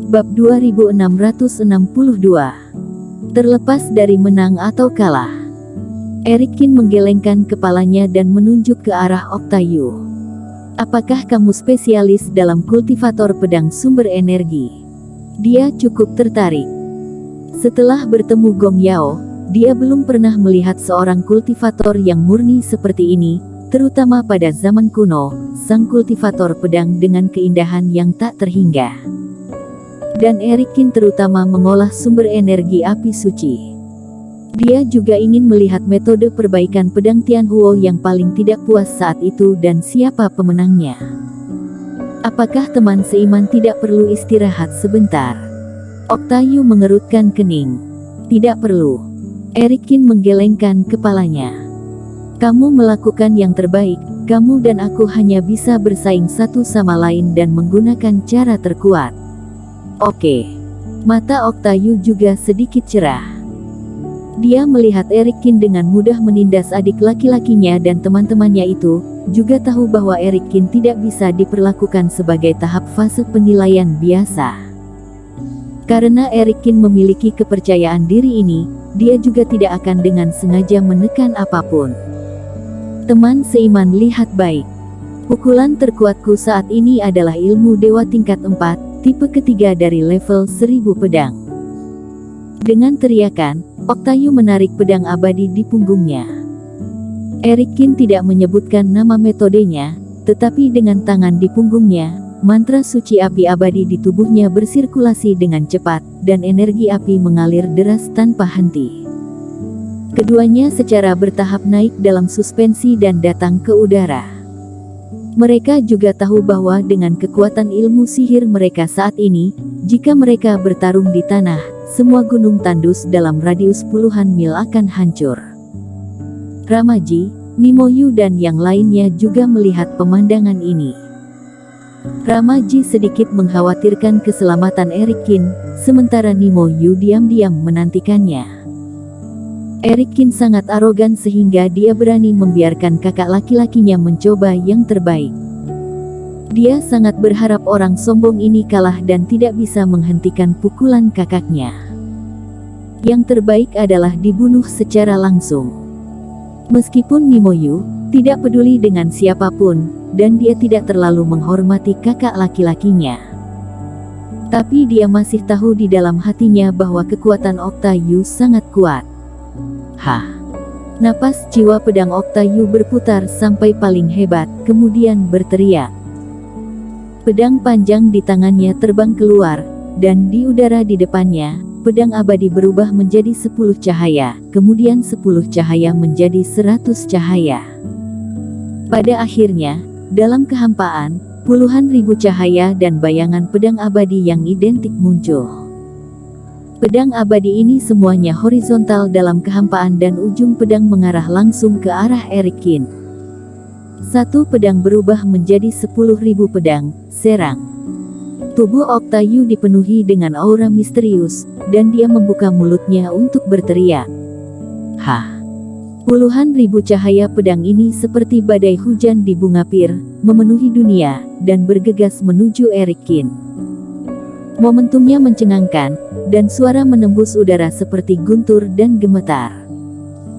Bab 2662. Terlepas dari menang atau kalah. Erikin menggelengkan kepalanya dan menunjuk ke arah Octayu. Apakah kamu spesialis dalam kultivator pedang sumber energi? Dia cukup tertarik. Setelah bertemu Gong Yao, dia belum pernah melihat seorang kultivator yang murni seperti ini, terutama pada zaman kuno, sang kultivator pedang dengan keindahan yang tak terhingga. Dan Erikin terutama mengolah sumber energi api suci. Dia juga ingin melihat metode perbaikan pedang Tianhuo yang paling tidak puas saat itu dan siapa pemenangnya. Apakah teman seiman tidak perlu istirahat sebentar? Octayu mengerutkan kening. Tidak perlu. Erikin menggelengkan kepalanya. Kamu melakukan yang terbaik, kamu dan aku hanya bisa bersaing satu sama lain dan menggunakan cara terkuat. Oke. Mata Octayu juga sedikit cerah. Dia melihat Erikin dengan mudah menindas adik laki-lakinya dan teman-temannya itu, juga tahu bahwa Erikin tidak bisa diperlakukan sebagai tahap fase penilaian biasa. Karena Erikin memiliki kepercayaan diri ini, dia juga tidak akan dengan sengaja menekan apapun. Teman seiman, lihat baik. Pukulan terkuatku saat ini adalah ilmu dewa tingkat 4, tipe ketiga dari level 1000 pedang. Dengan teriakan, Octayu menarik pedang abadi di punggungnya. Erikin tidak menyebutkan nama metodenya, tetapi dengan tangan di punggungnya, mantra suci api abadi di tubuhnya bersirkulasi dengan cepat, dan energi api mengalir deras tanpa henti. Keduanya secara bertahap naik dalam suspensi dan datang ke udara. Mereka juga tahu bahwa dengan kekuatan ilmu sihir mereka saat ini, jika mereka bertarung di tanah, semua gunung tandus dalam radius puluhan mil akan hancur. Ramaji, Nimoyu dan yang lainnya juga melihat pemandangan ini. Ramaji sedikit mengkhawatirkan keselamatan Erikin, sementara Nimoyu diam-diam menantikannya. Erikin sangat arogan sehingga dia berani membiarkan kakak laki-lakinya mencoba yang terbaik. Dia sangat berharap orang sombong ini kalah dan tidak bisa menghentikan pukulan kakaknya. Yang terbaik adalah dibunuh secara langsung. Meskipun Nimoyu tidak peduli dengan siapapun, dan dia tidak terlalu menghormati kakak laki-lakinya. Tapi dia masih tahu di dalam hatinya bahwa kekuatan Octayu sangat kuat. Hah! Napas jiwa pedang Octayu berputar sampai paling hebat, kemudian berteriak. Pedang panjang di tangannya terbang keluar, dan di udara di depannya, pedang abadi berubah menjadi 10 cahaya, kemudian 10 cahaya menjadi 100 cahaya. Pada akhirnya, dalam kehampaan, puluhan ribu cahaya dan bayangan pedang abadi yang identik muncul. Pedang abadi ini semuanya horizontal dalam kehampaan dan ujung pedang mengarah langsung ke arah Erikin. Satu pedang berubah menjadi 10.000 pedang, serang. Tubuh Octayu dipenuhi dengan aura misterius, dan dia membuka mulutnya untuk berteriak. Hah! Puluhan ribu cahaya pedang ini seperti badai hujan di bunga pir, memenuhi dunia, dan bergegas menuju Erikin. Momentumnya mencengangkan, dan suara menembus udara seperti guntur dan gemetar.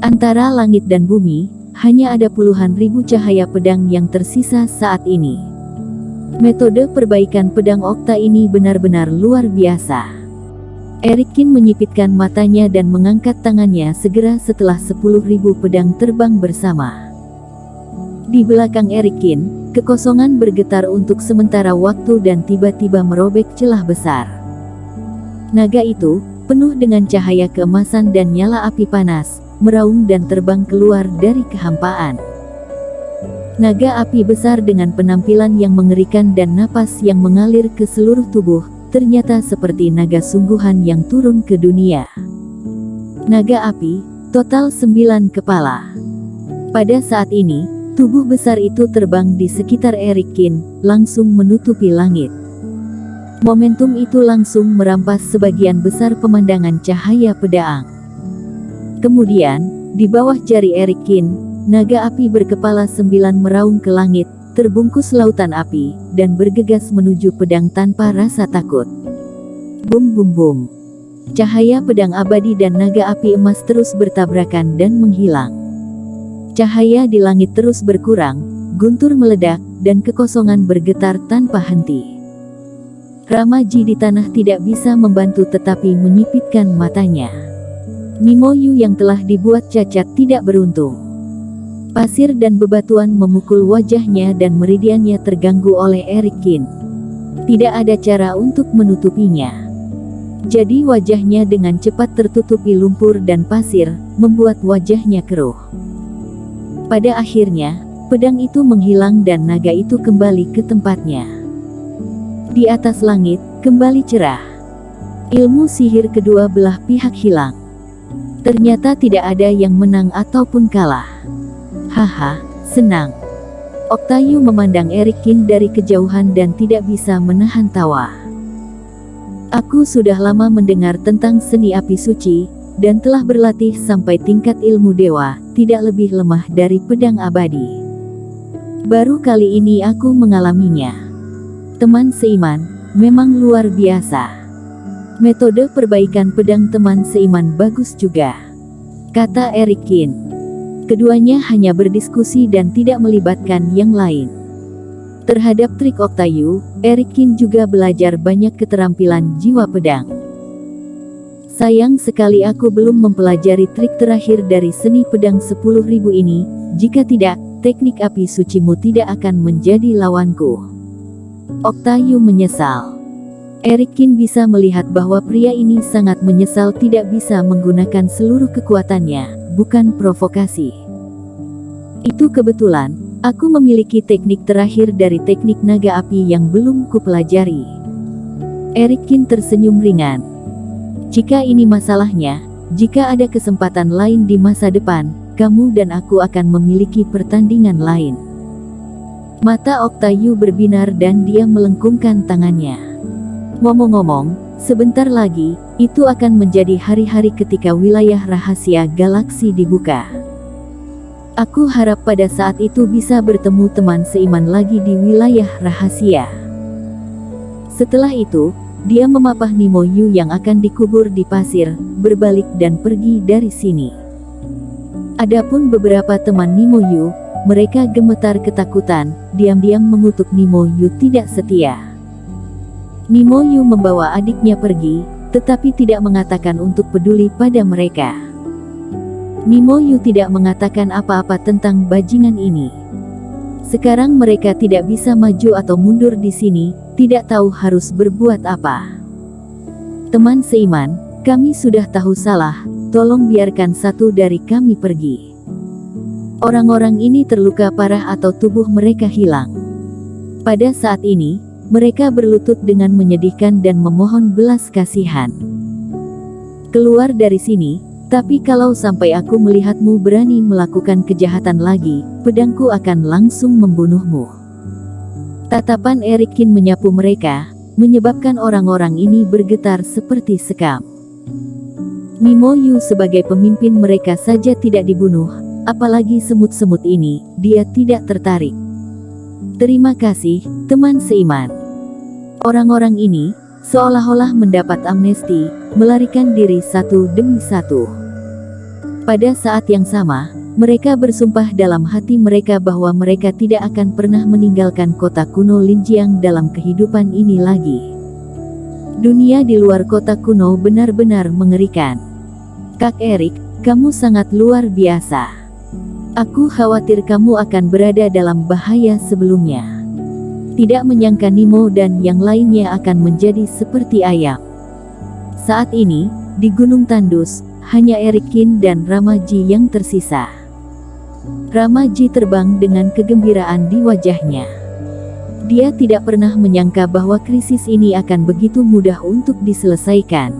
Antara langit dan bumi, hanya ada puluhan ribu cahaya pedang yang tersisa saat ini. Metode perbaikan pedang Octa ini benar-benar luar biasa. Erikin menyipitkan matanya dan mengangkat tangannya segera setelah 10.000 pedang terbang bersama. Di belakang Erikin, kekosongan bergetar untuk sementara waktu dan tiba-tiba merobek celah besar. Naga itu, penuh dengan cahaya keemasan dan nyala api panas, meraung dan terbang keluar dari kehampaan. Naga api besar dengan penampilan yang mengerikan dan napas yang mengalir ke seluruh tubuh, ternyata seperti naga sungguhan yang turun ke dunia. Naga api, total 9 kepala. Pada saat ini, tubuh besar itu terbang di sekitar Erikin, langsung menutupi langit. Momentum itu langsung merampas sebagian besar pemandangan cahaya pedang. Kemudian, di bawah jari Erikin, naga api berkepala 9 meraung ke langit, terbungkus lautan api, dan bergegas menuju pedang tanpa rasa takut. Bum bum bum. Cahaya pedang abadi dan naga api emas terus bertabrakan dan menghilang. Cahaya di langit terus berkurang, guntur meledak, dan kekosongan bergetar tanpa henti. Ramaji di tanah tidak bisa membantu tetapi menyipitkan matanya. Nimoyu yang telah dibuat cacat tidak beruntung. Pasir dan bebatuan memukul wajahnya dan meridiannya terganggu oleh Erikin. Tidak ada cara untuk menutupinya. Jadi wajahnya dengan cepat tertutupi lumpur dan pasir, membuat wajahnya keruh. Pada akhirnya, pedang itu menghilang dan naga itu kembali ke tempatnya. Di atas langit, kembali cerah. Ilmu sihir kedua belah pihak hilang. Ternyata tidak ada yang menang ataupun kalah. Haha, senang. Octayu memandang Erikin dari kejauhan dan tidak bisa menahan tawa. Aku sudah lama mendengar tentang seni api suci, dan telah berlatih sampai tingkat ilmu dewa, tidak lebih lemah dari pedang abadi. Baru kali ini aku mengalaminya. Teman seiman, memang luar biasa. Metode perbaikan pedang teman seiman bagus juga, kata Erikin. Keduanya hanya berdiskusi dan tidak melibatkan yang lain. Terhadap trik Octayu, Erikin juga belajar banyak keterampilan jiwa pedang. Sayang sekali aku belum mempelajari trik terakhir dari seni pedang 10.000 ini, jika tidak, teknik api sucimu tidak akan menjadi lawanku. Octayu menyesal. Erikin bisa melihat bahwa pria ini sangat menyesal tidak bisa menggunakan seluruh kekuatannya, bukan provokasi. Itu kebetulan, aku memiliki teknik terakhir dari teknik naga api yang belum kupelajari. Erikin tersenyum ringan. Jika ini masalahnya, jika ada kesempatan lain di masa depan, kamu dan aku akan memiliki pertandingan lain. Mata Octayu berbinar dan dia melengkungkan tangannya. Ngomong-ngomong, sebentar lagi, itu akan menjadi hari-hari ketika wilayah rahasia galaksi dibuka. Aku harap pada saat itu bisa bertemu teman seiman lagi di wilayah rahasia. Setelah itu, dia memapah Nimoyu yang akan dikubur di pasir, berbalik dan pergi dari sini. Adapun beberapa teman Nimoyu, mereka gemetar ketakutan, diam-diam mengutuk Nimoyu tidak setia. Nimoyu membawa adiknya pergi, tetapi tidak mengatakan untuk peduli pada mereka. Nimoyu tidak mengatakan apa-apa tentang bajingan ini. Sekarang mereka tidak bisa maju atau mundur di sini, tidak tahu harus berbuat apa. Teman seiman, kami sudah tahu salah, tolong biarkan satu dari kami pergi. Orang-orang ini terluka parah atau tubuh mereka hilang. Pada saat ini, mereka berlutut dengan menyedihkan dan memohon belas kasihan. Keluar dari sini, tapi kalau sampai aku melihatmu berani melakukan kejahatan lagi, pedangku akan langsung membunuhmu. Tatapan Erikin menyapu mereka, menyebabkan orang-orang ini bergetar seperti sekam. Nimoyu sebagai pemimpin mereka saja tidak dibunuh, apalagi semut-semut ini, dia tidak tertarik. Terima kasih, teman seiman. Orang-orang ini, seolah-olah mendapat amnesti, melarikan diri satu demi satu. Pada saat yang sama, mereka bersumpah dalam hati mereka bahwa mereka tidak akan pernah meninggalkan kota kuno Linjiang dalam kehidupan ini lagi. Dunia di luar kota kuno benar-benar mengerikan. Kak Erik, kamu sangat luar biasa. Aku khawatir kamu akan berada dalam bahaya sebelumnya. Tidak menyangka Nimo dan yang lainnya akan menjadi seperti ayam. Saat ini, di Gunung Tandus, hanya Erikin dan Ramaji yang tersisa. Ramaji terbang dengan kegembiraan di wajahnya. Dia tidak pernah menyangka bahwa krisis ini akan begitu mudah untuk diselesaikan.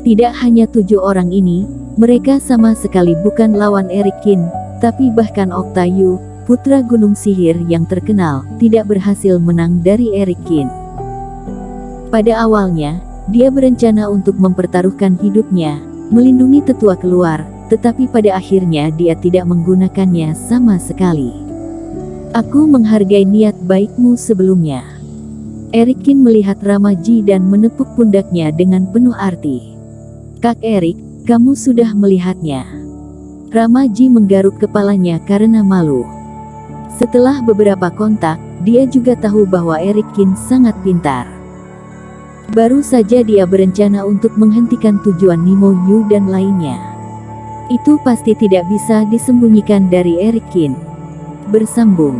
Tidak hanya 7 orang ini, mereka sama sekali bukan lawan Erikin, tapi bahkan Octayu, putra gunung sihir yang terkenal, tidak berhasil menang dari Erikin. Pada awalnya, dia berencana untuk mempertaruhkan hidupnya, melindungi tetua keluar, tetapi pada akhirnya dia tidak menggunakannya sama sekali. Aku menghargai niat baikmu sebelumnya. Erikin melihat Ramaji dan menepuk pundaknya dengan penuh arti. Kak Erik, kamu sudah melihatnya. Ramaji menggaruk kepalanya karena malu. Setelah beberapa kontak, dia juga tahu bahwa Erikin sangat pintar. Baru saja dia berencana untuk menghentikan tujuan Nimo Yu dan lainnya. Itu pasti tidak bisa disembunyikan dari Erikin. Bersambung.